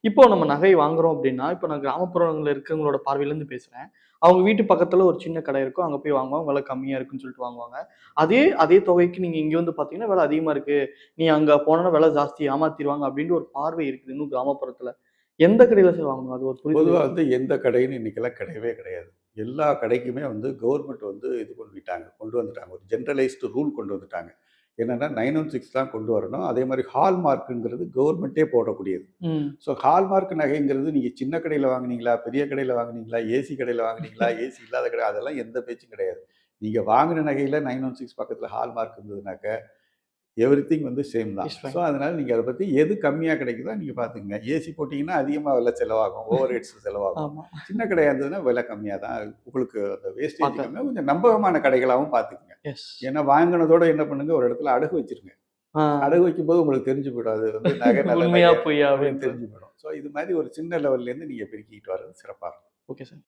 இப்போ நம்ம நகை வாங்குறோம் அப்படின்னா, இப்போ நான் கிராமப்புறங்கள்ல இருக்கிறவங்களோட பார்வையிலேருந்து பேசுறேன். அவங்க வீட்டு பக்கத்துல ஒரு சின்ன கடை இருக்கும். அங்க போய் வாங்குவாங்க. விலை கம்மியா இருக்குன்னு சொல்லிட்டு வாங்குவாங்க. அதே அதே தொகைக்கு நீங்க இங்க வந்து பார்த்தீங்கன்னா, விலை அதிகமா இருக்கு. நீ அங்க போனோம்னா விலை ஜாஸ்தி ஏமாத்திருவாங்க அப்படின்ற ஒரு பார்வை இருக்குது இன்னும் கிராமப்புறத்துல. எந்த கடையில சார் வாங்கணும்? அது ஒரு புரிதல் பொதுவா இருக்கா? வந்து எந்த கடைன்னு இன்னைக்கெல்லாம் கிடையவே கிடையாது. எல்லா கடைக்குமே வந்து கவர்மெண்ட் வந்து இது பண்ணிட்டாங்க. கொண்டு வந்துட்டாங்க. ஒரு ஜெனரலைஸ்டு ரூல் கொண்டு வந்துட்டாங்க. என்னன்னா 916 தான் கொண்டு வரணும். அதே மாரி ஹால்மார்க்ங்கிறது கவர்மெண்ட்டே போடக்கூடியது. ம். ஸோ ஹால்மார்க் நகைங்கிறது நீங்க சின்ன கடையில வாங்குனீங்களா? பெரிய கடையில வாங்குனீங்களா? ஏசி கடையில வாங்குனீங்களா? ஏசி இல்லாத கடை அதெல்லாம் எந்த பேச்சும் கிடையாது. நீங்க வாங்குன நகையில 916 பக்கத்துல ஹால்மார்க் இருந்ததுனாக்க எவ்ரிதிங் வந்து சேம் தான். It's so fine. அதனால நீங்க அத பத்தி எது கம்மியா கிடைக்குதோ நீங்க பார்த்துக்கங்க. ஏசி போட்டீங்கன்னா அதிகமா விலை செலவாகும். ஓவர் ஹெட்ஸ் செலவாகும். ஆமா. சின்ன கடையா இருந்ததுன்னா விலை கம்மியா தான். உங்களுக்கு அந்த வேஸ்டேஜ் பாக்க கம்மியா கொஞ்சம் நம்பகமான கடைகளாவும் பார்த்துக்கங்க. எஸ். ஏன்னா வாங்குனதோட என்ன பண்ணுங்க, ஒரு இடத்துல அடகு வச்சுருங்க. ஆ. அடகு வைக்கும்போது உங்களுக்கு தெரிஞ்சு போயிடும். அது வந்து நகை நல்ல உண்மையா நகை பொய்யா அப்படின்னு அப்படின்றது. தெரிஞ்சு போயிடும். ஸோ இது மாரி ஒரு சின்ன லெவல்லேருந்து நீங்க பெருக்கிக்கிட்டு வர்றது சிறப்பா இருக்கும். Okay sir.